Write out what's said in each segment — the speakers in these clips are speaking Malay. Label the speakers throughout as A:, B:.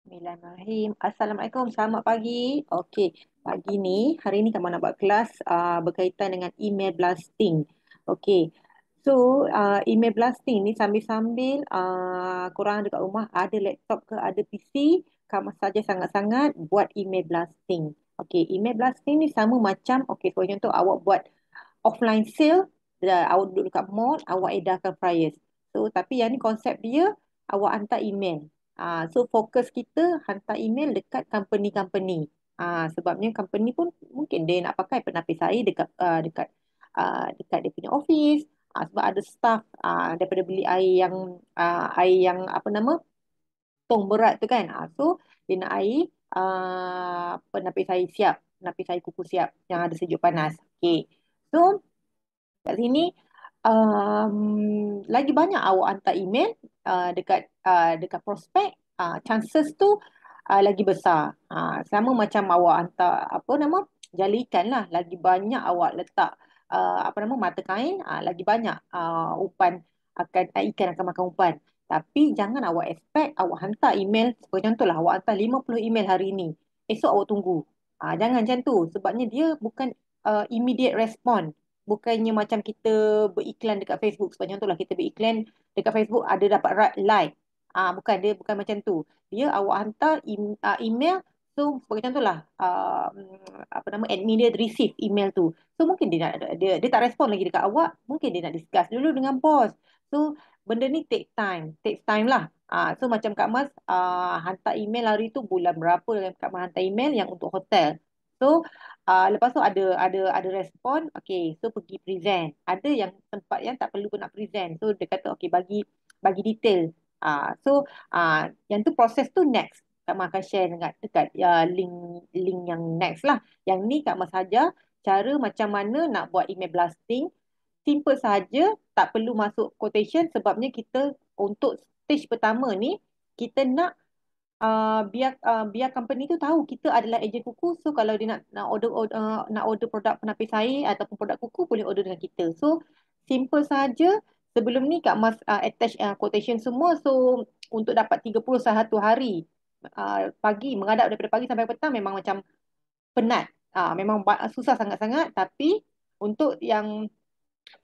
A: Bismillahirrahmanirrahim. Assalamualaikum, selamat pagi. Okey, pagi ni, hari ni kamu nak buat kelas berkaitan dengan email blasting. Okey, so email blasting ni sambil-sambil korang dekat rumah ada laptop ke ada PC, kamu saja sangat-sangat buat email blasting. Okey, email blasting ni sama macam, okey, for contoh awak buat offline sale, awak duduk dekat mall, awak edarkan flyers. So, tapi yang ni konsep dia, awak hantar email. So, fokus kita hantar email dekat company-company. Sebabnya company pun mungkin dia nak pakai penapis air dekat dia punya office. Sebab ada staff daripada beli air yang apa nama tong berat tu kan. So, dia nak air penapis air siap, penapis air kuku siap yang ada sejuk panas. Okay. So, kat sini lagi banyak awak hantar email dekat prospek, chances tu lagi besar. Sama macam awak hantar apa nama jala ikan lah, lagi banyak awak letak apa nama mata kain, lagi banyak ikan akan makan umpan. Tapi jangan awak expect awak hantar email, seperti contohlah awak hantar 50 email hari ini, esok awak tunggu. Jangan macam tu, sebabnya dia bukan immediate response. Bukannya macam kita beriklan dekat Facebook. Sebab contohlah kita beriklan dekat Facebook ada dapat like. Bukan, dia bukan macam tu. Dia awak hantar email. So sebagai contohlah apa nama admin dia receive email tu. So mungkin dia tak respon lagi dekat awak. Mungkin dia nak discuss dulu dengan bos. So benda ni takes time lah. So macam Kak Mas hantar email hari tu bulan berapa Kak Mas hantar email yang untuk hotel. So lepas tu ada respon, okay, so pergi present. Ada yang tempat yang tak perlu pun nak present. So dia kata okay, bagi detail. So yang tu proses tu next. Kak Mas akan share dekat link link yang next lah. Yang ni Kak Mas saja cara macam mana nak buat email blasting. Simple saja, tak perlu masuk quotation sebabnya kita untuk stage pertama ni kita nak biar company tu tahu kita adalah ejen kuku. So kalau dia nak order produk penapis air ataupun produk kuku, boleh order dengan kita. So simple saja. Sebelum ni Kak Mas attach quotation semua. So untuk dapat 31 hari pagi, menghadap daripada pagi sampai petang memang macam penat. Memang susah sangat-sangat. Tapi untuk yang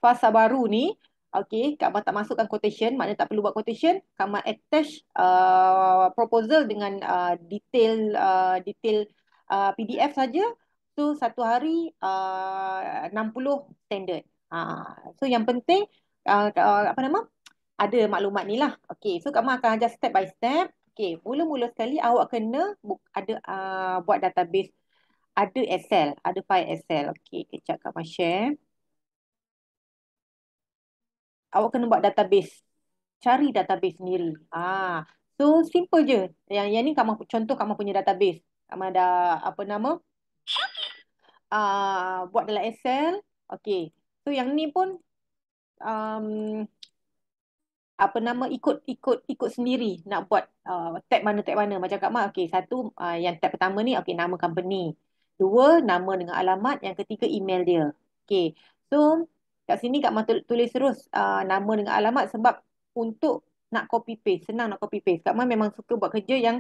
A: fasa baru ni, okay, Kak Mat tak masukkan quotation, maknanya tak perlu buat quotation. Kak Mat attach proposal dengan detail PDF saja. So satu hari 60 standard. So yang penting apa nama? Ada maklumat ni lah. Okay, so Kak Mat akan ajar step by step. Okay, mula-mula sekali awak kena buat database. Ada Excel, ada file Excel. Okay, kejap Kak Mat share. Awak kena buat database, cari database sendiri. So simple je. Yang ni kamu contoh kamu punya database. Kamu ada apa nama? Buat dalam Excel. Okay. So yang ni pun um, apa nama ikut sendiri nak buat tab mana macam Kak Mak. Okay, satu yang tab pertama ni okay, nama company. Dua, nama dengan alamat. Yang ketiga, email dia. Okay, so kat sini Kak Mak tulis terus nama dengan alamat sebab untuk nak copy paste, senang nak copy paste. Kak Mak memang suka buat kerja yang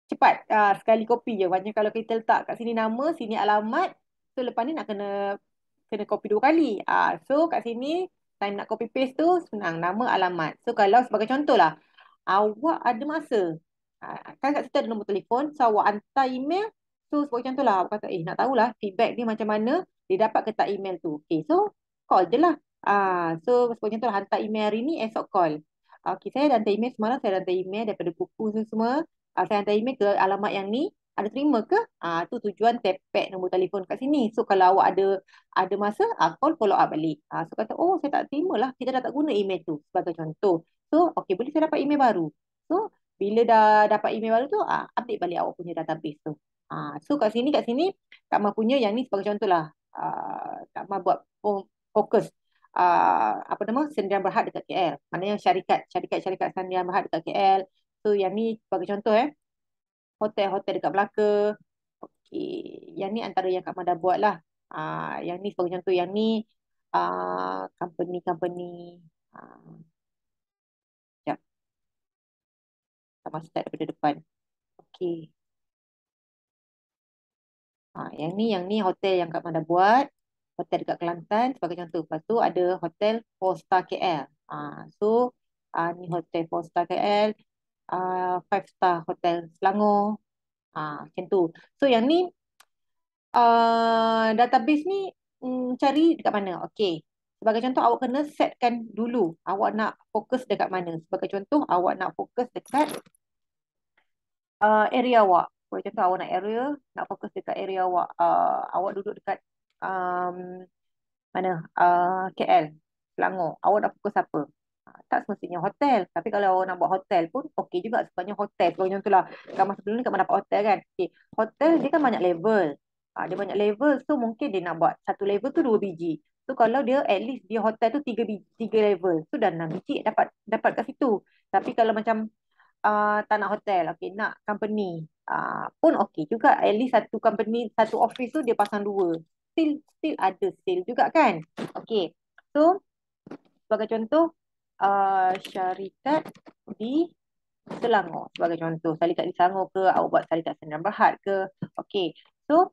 A: cepat, sekali copy je. Macam kalau kita letak kat sini nama, sini alamat, so lepas ni nak kena kena copy dua kali. So kat sini time nak copy paste tu senang, nama alamat. So kalau sebagai contoh lah, awak ada masa, kan kat situ ada nombor telefon, so awak hantar email. So sebagai contoh lah, awak kata nak tahulah feedback dia macam mana, dia dapat ke tak email tu. Okay, so call je lah. So sebagai contoh lah, hantar email hari ni, esok call. Okay, saya dah hantar email semalam, saya dah hantar email daripada kuku semua. Saya hantar email ke alamat yang ni, ada terima ke? Tu tujuan tap nombor telefon kat sini. So kalau awak ada masa, call follow up balik. So kata, oh saya tak terima lah, kita dah tak guna email tu sebagai contoh. So, okay, boleh saya dapat email baru. So, bila dah dapat email baru tu, update balik awak punya database tu. So kat sini, Kak Ma punya yang ni sebagai contoh lah. Kak Ma buat fokus apa nama Sdn Berhad dekat KL. Maknanya syarikat Sdn Berhad dekat KL. So yang ni sebagai contoh hotel-hotel dekat Melaka. Okey, yang ni antara yang Kak Ma dah buat lah. Yang ni sebagai contoh, yang ni company-company. Sekejap, Kak Ma start daripada depan. Okey. Yang ni hotel yang Kak Manda buat. Hotel dekat Kelantan sebagai contoh. Lepas tu ada hotel 4 Star KL. Ni hotel 4 Star KL, 5 Star Hotel Selangor. Macam tu. So yang ni database ni cari dekat mana? Okey. Sebagai contoh awak kena setkan dulu awak nak fokus dekat mana. Sebagai contoh awak nak fokus dekat area awak. Sebagai contoh awak nak fokus dekat area awak. Awak duduk dekat um, mana? KL, Selangor. Awak nak fokus apa? Tak semestinya hotel. Tapi kalau awak nak buat hotel pun okey juga. Sebabnya hotel. Kalau contohlah, kamar sebelum ni kamu dapat hotel kan. Okay. Hotel dia kan banyak level. Dia banyak level. So mungkin dia nak buat satu level tu 2 biji. So kalau dia at least dia hotel tu 3 biji, 3 level. So dah 6 biji dapat dapat kat situ. Tapi kalau macam tak nak hotel, okey, nak company. Pun okey juga. At least satu company, satu office tu dia pasang dua. Still ada sale juga kan. Okey. So sebagai contoh syarikat di Selangor. Sebagai contoh syarikat di Selangor ke, awak buat syarikat Sdn Bhd ke. Okey. So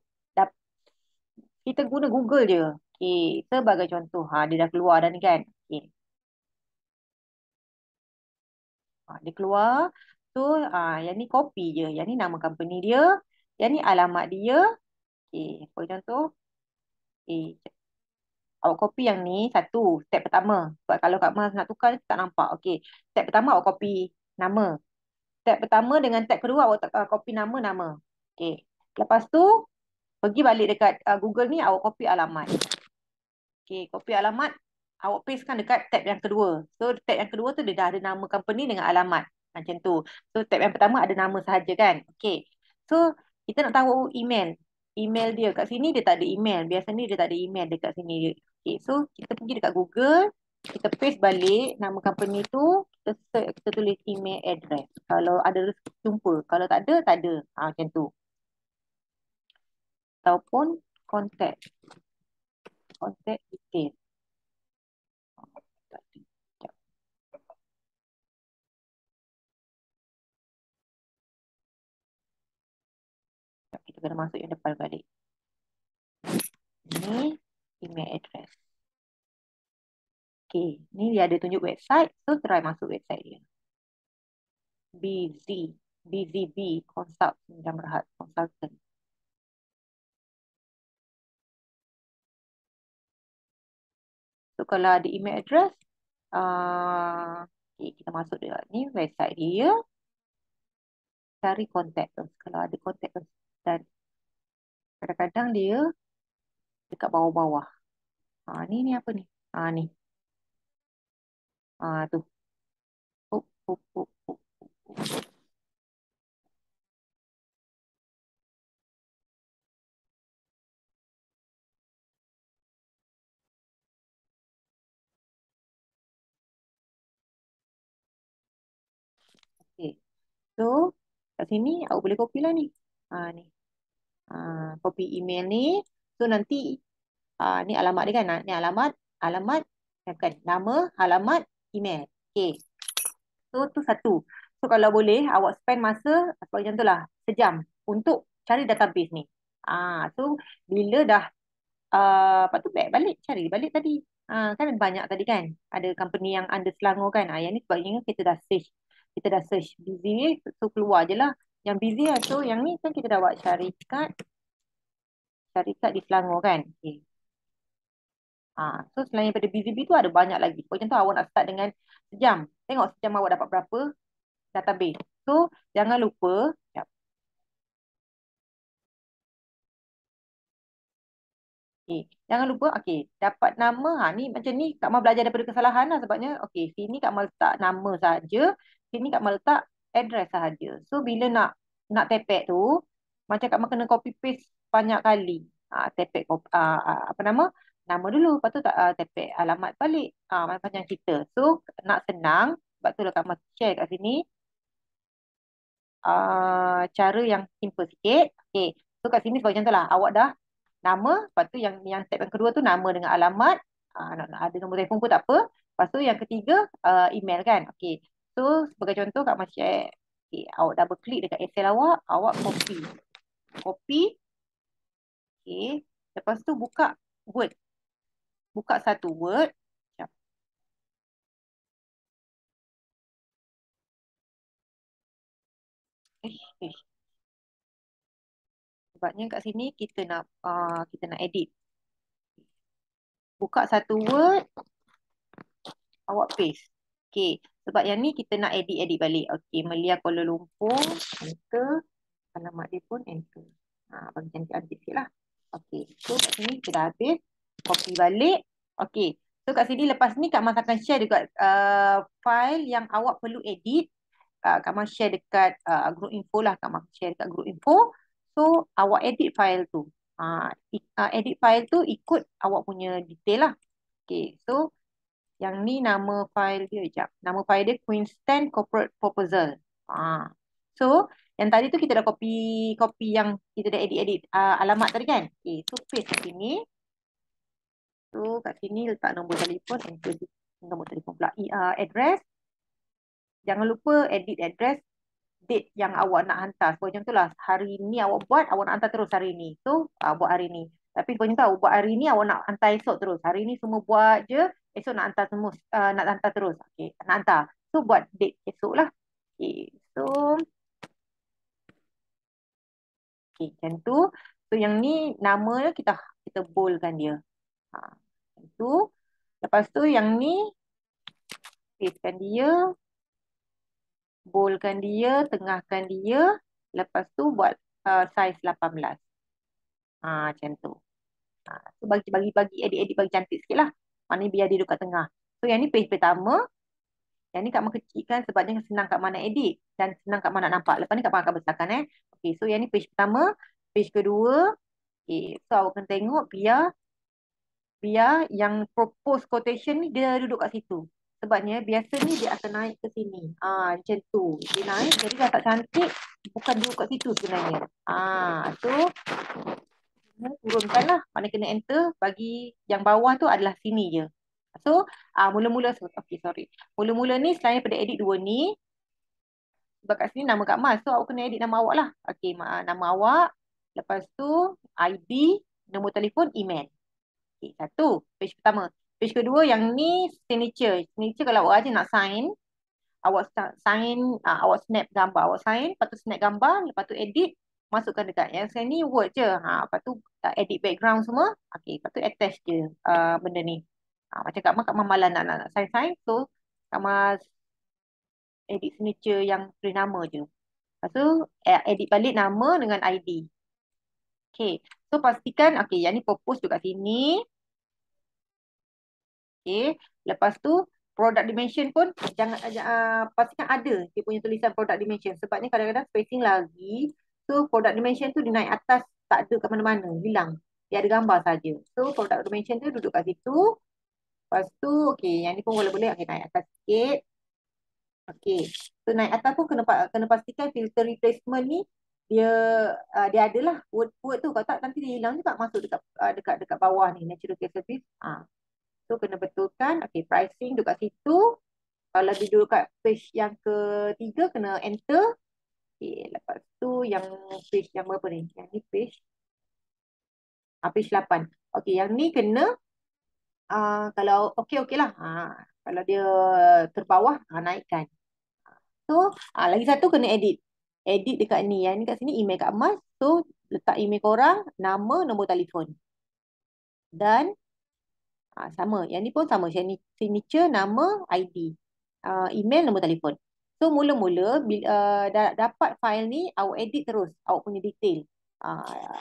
A: kita guna Google je. Okey. Sebagai contoh, dia dah keluar dah ni kan. Okey. Dia keluar. So, yang ni copy je. Yang ni nama company dia. Yang ni alamat dia. Okay, for contoh. Okay, awak copy yang ni satu. Step pertama. Sebab kalau Kak Mas nak tukar, tak nampak. Okay, step pertama awak copy nama. Step pertama dengan step kedua awak copy nama-nama. Okay, lepas tu, pergi balik dekat Google ni, awak copy alamat. Okay, copy alamat. Awak pastekan dekat tab yang kedua. So, tab yang kedua tu dia dah ada nama company dengan alamat. Macam tu. So, tab yang pertama ada nama sahaja kan. Okay. So, kita nak tahu email. Email dia. Kat sini dia tak ada email. Biasanya dia tak ada email dekat sini. Okay. So, kita pergi dekat Google. Kita paste balik nama company tu. Kita tulis email address. Kalau ada rezeki jumpa. Kalau tak ada, tak ada. Macam tu. Ataupun contact. Contact detail. Kita kena masuk yang depan balik. Ni email address. Okay, ni dia ada tunjuk website. So, try masuk website dia. BZ, BZB, Consult, Sdn Bhd, Consultant. So, kalau ada email address, okay, kita masuk dia. Ni website dia. Cari contact us. Kalau ada contact us. Dan kadang-kadang dia dekat bawah-bawah. Ni apa ni? Ni. Tu. Up, up, up, up. Okay. So, kat sini aku boleh copy lah ni. Ni. Copy email ni. So, nanti ni alamat dia kan. Ni alamat, kan, nama, alamat, email. Okay. So, tu satu. So, kalau boleh, awak spend masa, sebagai contohlah, sejam untuk cari database ni. So, bila dah, lepas tu back balik, cari balik tadi. Kan banyak tadi kan. Ada company yang under Selangor kan. Yang ni sebabnya kita dah search. Kita dah search busy, so keluar je lah. Yang busy lah. So, yang ni kan kita dah buat syarikat di Selangor kan. Okay. So selain daripada BZB tu ada banyak lagi. For contoh awak nak start dengan sejam. Tengok sejam awak dapat berapa database. So jangan lupa. Sekejap. Okay. Jangan lupa. Okay. Dapat nama. Ni macam ni Kak Mal belajar daripada kesalahan lah. Sebabnya okay. Sini Kak Mal letak nama sahaja. Sini Kak Mal letak address sahaja. So bila nak tepek tu. Macam Kak Mal kena copy paste banyak kali. Tepek apa nama? Nama dulu. Lepas tu tepek alamat balik. Macam kita. So nak senang. Sebab tu lah Kak Mal share kat sini. Cara yang simple sikit. Okay. So kat sini sebagai contoh lah. Awak dah nama. Lepas tu yang step yang kedua tu nama dengan alamat. Nak ada nombor telefon pun tak apa. Lepas tu yang ketiga email kan. Okay. So sebagai contoh Kak Mas share. Okay, awak double klik dekat Excel awak, awak copy. Copy. Okay. Lepas tu buka Word. Buka satu Word. Sekejap. Eh. Sebabnya kat sini kita nak edit. Buka satu Word, awak paste. Okay. Sebab yang ni kita nak edit-edit balik. Okay. Melia Kuala Lumpur. Enter. Alamat dia pun enter. Bagi cantik-cantik sikit lah. Okay. So kat sini kita dah habis. Copy balik. Okay. So kat sini lepas ni Kak Mas akan share juga file yang awak perlu edit. Kak Mas share dekat group info lah. Kak Mas share dekat group info. So awak edit file tu. Edit file tu ikut awak punya detail lah. Okay. So yang ni nama file dia. Sekejap. Nama file dia Queensland Corporate Proposal. So yang tadi tu kita dah copy yang kita dah edit-edit alamat tadi kan. Okay. So paste kat sini. So kat sini letak nombor telefon. Enter nombor telefon pula. Address. Jangan lupa edit address. Date yang awak nak hantar. So macam tu lah. Hari ni awak buat. Awak nak hantar terus hari ni. So buat hari ni. Tapi macam tahu. Buat hari ni awak nak hantar esok terus. Hari ni semua buat je. Esok nak hantar semua. Nak hantar terus. Okay. Nak hantar. So buat date esok lah. Okay. So. Okay. Macam tu. So yang ni nama kita boldkan dia. Macam tu. Lepas tu yang ni. Pastekan dia. Boldkan dia. Tengahkan dia. Lepas tu buat size 18. Macam tu. So bagi edit-edit bagi cantik sikit lah. Maknanya biar dia duduk kat tengah. So yang ni page pertama. Yang ni Kak Mak kecilkan sebabnya senang Kak Mak nak edit. Dan senang Kak Mak nak nampak. Lepas ni Kak Mak akan besarkan Okay, so yang ni page pertama. Page kedua. Okay, so awak kena tengok biar yang propose quotation ni dia duduk kat situ. Sebabnya biasa ni dia akan naik ke sini. Macam tu. Dia naik. Jadi dah tak cantik. Bukan duduk kat situ sebenarnya. So turunkan lah. Mana kena enter. Bagi yang bawah tu adalah sini je. So, mula-mula, okay, sorry. Mula-mula ni, selain daripada edit dua ni, sebab kat sini nama Kak Mas. So, awak kena edit nama awak lah. Okay, nama awak. Lepas tu, ID, nombor telefon, email. Okay, satu. Page pertama. Page kedua, yang ni signature. Signature kalau awak aja nak sign, awak sign, awak snap gambar. Awak sign, lepas tu snap gambar, lepas tu edit, masukkan dekat. Yang saya ni word je. Lepas tu edit background semua. Okay, lepas tu attach je benda ni. Macam Kak Mak malas nak sign-sign. So, Kak Mak edit signature yang tulis nama je. Lepas tu, edit balik nama dengan ID. Okay. So, pastikan, okay, yang ni propose tu kat sini. Okay. Lepas tu, product dimension pun jangan pastikan ada dia punya tulisan product dimension. Sebabnya kadang-kadang spacing lagi. So, product dimension tu dia naik atas, tak ada kat mana-mana, hilang. Dia ada gambar saja. So, product dimension tu duduk kat situ. Lepas tu, okay, yang ni pun boleh-boleh. Okay, naik atas sikit. Okay. So naik atas pun kena pastikan filter replacement ni dia adalah word tu. Kalau tak nanti dia hilang juga masuk dekat bawah ni natural gas service. So kena betulkan. Okay, pricing duduk kat situ. Kalau dia duduk kat page yang ketiga kena enter. Okay, lepas tu yang page yang berapa ni? Yang ni page 8. Okay, yang ni kena kalau okey lah. Kalau dia terbawah naikkan. So, lagi satu kena edit. Edit dekat ni. Yang ni kat sini email Kak Mas. So, letak email korang, nama, nombor telefon. Dan sama. Yang ni pun sama. Signature, nama, ID. Email, nombor telefon. So, mula-mula dapat file ni, awak edit terus. Awak punya detail.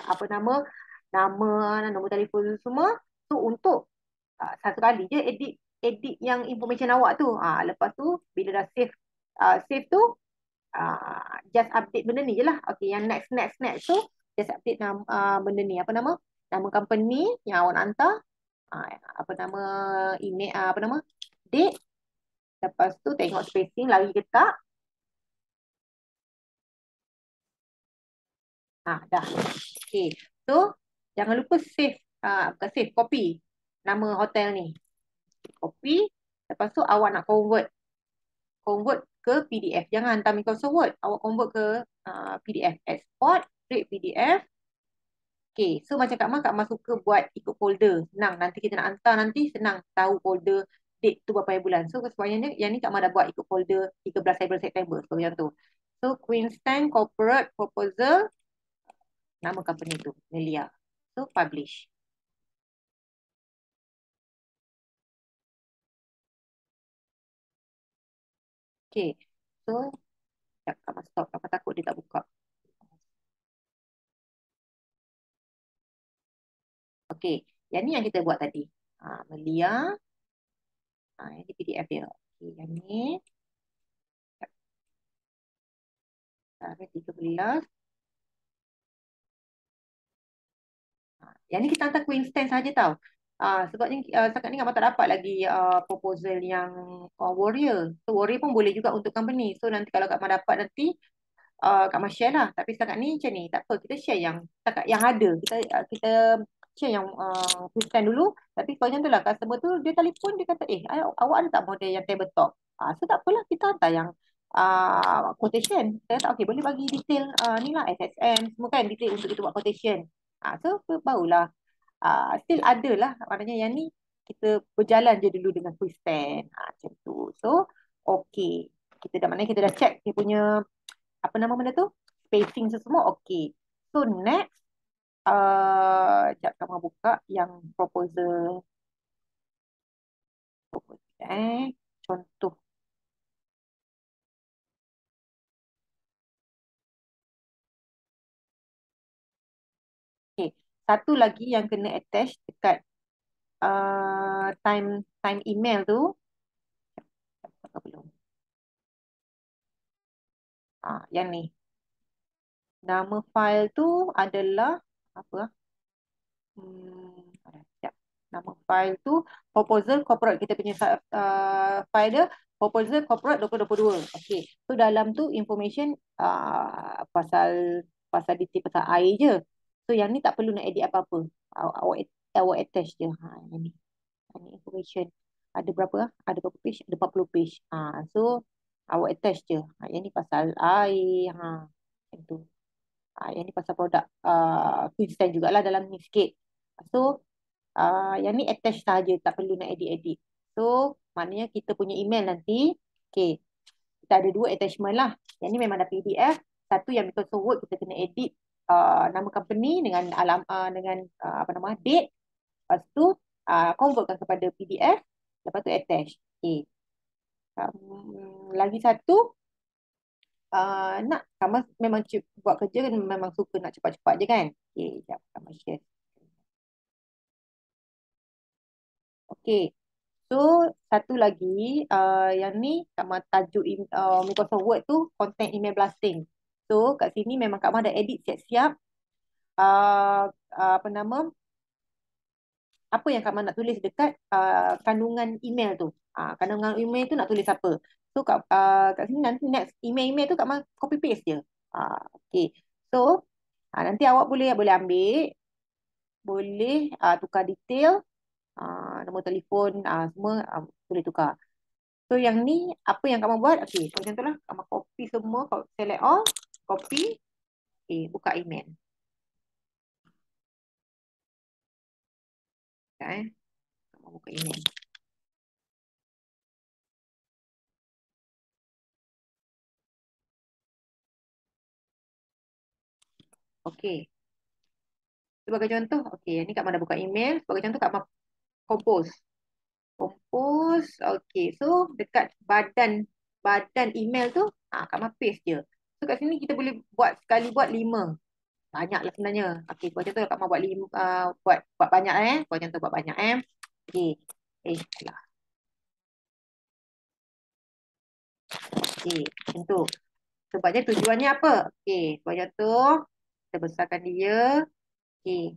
A: Apa nama, nombor telefon semua. So, untuk satu kali je edit yang information awak tu. Lepas tu, bila dah save tu, just update benda ni je lah. Okay, yang next tu just update benda ni. Apa nama? Nama company yang awak nak hantar. Apa nama email, apa nama? Date. Lepas tu tengok spacing lari ke tak. Dah. Okay. So, jangan lupa save. Bukan save, copy nama hotel ni. Copy. Lepas tu awak nak convert convert ke PDF. Jangan hantar Microsoft Word. Awak convert ke PDF. Export, create PDF. Okay, so macam Kak Mak suka buat ikut folder. Senang, nanti kita nak hantar nanti senang tahu folder date tu berapa bulan. So sebabnya ni, yang ni Kak Mak dah buat ikut folder 13 September. So yang tu. So Queenstown Corporate Proposal, nama company tu, Melia. So publish. Okay, so sekejap, Kak Mak stop. Kak Mak takut dia tak buka. Okay, yang ni yang kita buat tadi. Melia, yang ni PDF dia. Okay, yang ni, tarikh 13. Yang ni kita hantar Queenstown saja tau. Sebabnya setakat ni Kak tak dapat lagi proposal yang Warrior. So Warrior pun boleh juga untuk company. So nanti kalau Kak Mak dapat nanti Kak Mak share lah. Tapi setakat ni macam ni. Tak apa, kita share yang setakat yang ada. Kita share yang Queenstown dulu. Tapi kalau macam tu lah, customer tu dia telefon, dia kata, awak ada tak model yang tabletop? So tak apalah, kita hantar yang quotation. Saya kata, okay, boleh bagi detail ni lah, SSM, semua kan detail untuk kita buat quotation. So barulah still ada lah, maknanya yang ni kita berjalan je dulu dengan quiz stand macam tu. So okay, kita dah, maknanya kita dah check dia punya apa nama benda tu, spacing semua okay. So next sekejap kamu buka yang proposal, contoh. Okay, satu lagi yang kena attach dekat time time email tu. Apa belum? Yang ni. Nama file tu adalah apa? Sekejap. Nama file tu proposal corporate. Kita punya file dia proposal corporate 2022. Okay. So dalam tu information pasal pasal detail pasal air je. So yang ni tak perlu nak edit apa-apa. Awak attach je. Yang ni. Yang ni information. Ada berapa? Ada berapa page? Ada 40 page. So awak attach je. Yang ni pasal air. Yang tu. Yang ni pasal produk Queenstown jugalah dalam ni sikit. So yang ni attach saja, tak perlu nak edit-edit. So maknanya kita punya email nanti, okay, kita ada dua attachment lah. Yang ni memang ada PDF. Satu yang Microsoft Word kita kena edit nama company dengan dengan apa nama, date. Lepas tu convertkan kepada PDF. Lepas tu attach. Okay. Lagi satu, nak kamu memang buat kerja kan, memang suka nak cepat-cepat je kan. Okay, sekejap kamu share. Okay, so satu lagi yang ni kamu tajuk Microsoft Word tu content email blasting. So kat sini memang kamu ada edit siap-siap apa nama, apa yang kamu nak tulis dekat kandungan email tu. Kandungan email tu nak tulis apa. So kat sini nanti next email-email tu kamu copy paste je. Okay, so nanti awak boleh boleh ambil, boleh tukar detail, nombor telefon, semua boleh tukar. So yang ni apa yang kamu buat? Okay, so macam tu lah. Kamu copy semua, select all, copy, okay, buka email. Sekejap kamu buka email. Okay, sebagai contoh, okay, ni Kak Mak dah buka email. Sebagai contoh Kak Mak compose. Compose, okay. So dekat badan badan email tu, Kak Mak paste je. So kat sini kita boleh buat sekali buat 5. Banyak lah sebenarnya. Okay, buat contoh Kak Mak buat 5, buat banyak Buat contoh buat banyak Okay. Lah. Okay, macam tu. Sebabnya tujuannya apa? Okay, buat contoh kita besarkan dia. Okay,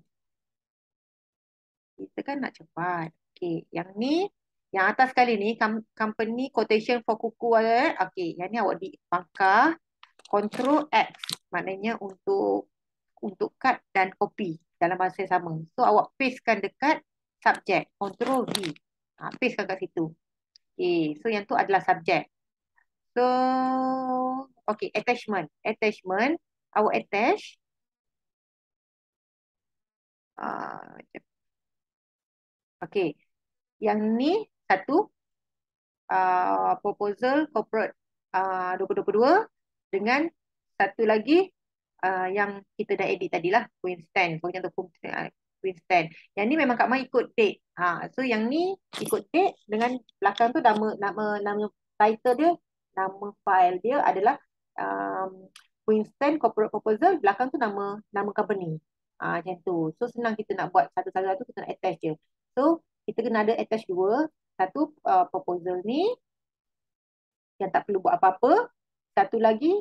A: kita kan nak cepat. Okay, yang ni, yang atas sekali ni, company quotation for kuku. Okay, yang ni awak di pangkah Control X. Maknanya untuk cut dan copy dalam masa yang sama. So, awak pastekan dekat subject. Control V. Pastekan kat situ. Okay, so yang tu adalah subject. So, okay, attachment. Attachment, awak attach. Uh, okay, yang ni satu proposal corporate 2022 dengan satu lagi yang kita dah edit tadilah, Queenstand. So, contoh Queenstand. Yang ni memang Kak Mai ikut date. So, yang ni ikut date dengan belakang tu nama title dia, nama file dia adalah Queenstand Corporate Proposal. Belakang tu nama company. Macam tu. So, senang kita nak buat satu-satu tu, kita nak attach je. So, kita kena ada attach dua. Satu proposal ni yang tak perlu buat apa-apa. Satu lagi,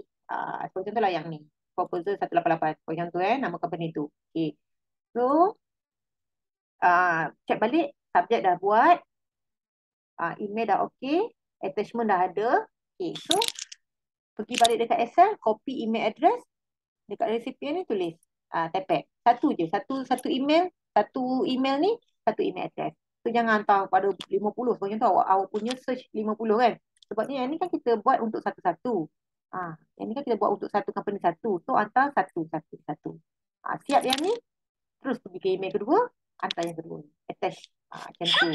A: contohlah yang ni. Proposal 188. Macam tu nama company tu. Okay. So, check balik. Subjek dah buat. Email dah okay. Attachment dah ada. Okay. So, pergi balik dekat Excel. Copy email address. Dekat resipien ni tulis. Tepek. Satu je. Satu email. Satu email ni. Satu email address. So, jangan hantar pada 50. Macam tu awak punya search 50 kan. Sebabnya yang ni kan kita buat untuk satu-satu. Yang ni kan kita buat untuk satu company satu. So, hantar satu. Siap yang ni. Terus pergi ke email kedua. Hantar yang kedua. Attach. Macam tu.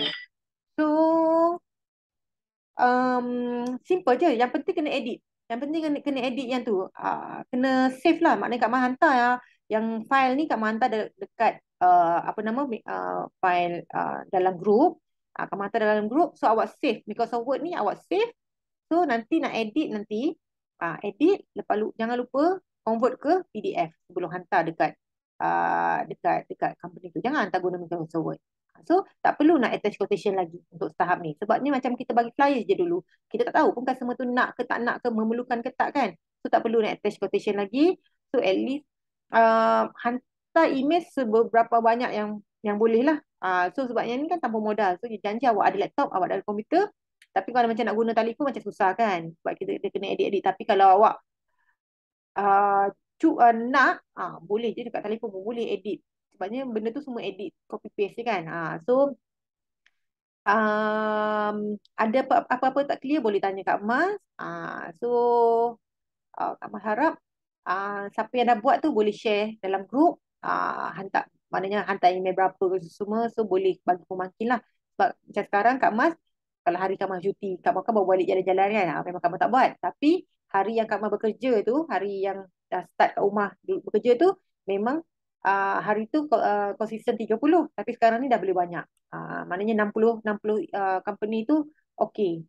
A: So, simple je. Yang penting kena edit. Yang penting kena edit yang tu. Kena save lah. Maknanya Kak Mah hantar ya. Yang file ni Kak Mah hantar dekat apa nama file dalam group. Kak Mah hantar dalam group. So awak save. Microsoft Word ni awak save. So nanti nak edit nanti. Edit. Lepas jangan lupa convert ke PDF sebelum hantar dekat company tu. Jangan hantar guna Microsoft Word. So, tak perlu nak attach quotation lagi untuk tahap ni. Sebabnya macam kita bagi flyers je dulu. Kita tak tahu pun customer tu nak ke tak nak ke, memerlukan ke tak kan. So, tak perlu nak attach quotation lagi. So, at least hantar email seberapa banyak yang boleh lah. So, sebabnya ni kan tanpa modal. So, janji awak ada laptop, awak ada komputer. Tapi kalau macam nak guna telefon macam susah kan. Sebab kita kena edit-edit. Tapi kalau awak uh, nak, boleh je dekat telefon pun boleh edit. Sebabnya benda tu semua edit, copy paste je kan. So, ada apa-apa tak clear boleh tanya Kak Mas. So, Kak Mas harap siapa yang dah buat tu boleh share dalam grup. Hantar, maknanya hantar email berapa ke semua. So, boleh bagi pemangkin lah. Sebab macam sekarang Kak Mas, kalau hari Kak Mas cuti, Kak Mas kan baru balik jalan-jalan kan. Memang Kak Mas tak buat. Tapi, hari yang Kak Mas bekerja tu, hari yang dah start kat rumah bekerja tu, memang hari tu konsisten 30. Tapi sekarang ni dah boleh banyak. Maknanya 60 company tu okey.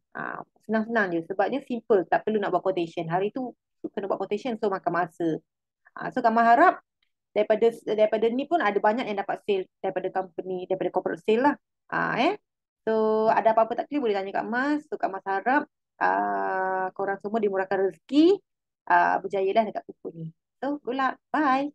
A: Senang-senang je. Sebabnya simple. Tak perlu nak buat quotation. Hari tu kena buat quotation. So makan masa. So Kak Mah harap daripada ni pun ada banyak yang dapat sale daripada company, daripada corporate sale lah. So ada apa-apa tak clear boleh tanya Kak Mas. So Kak Mas harap korang semua dimurahkan rezeki. Berjayalah dekat kuku ni. So good luck. Bye.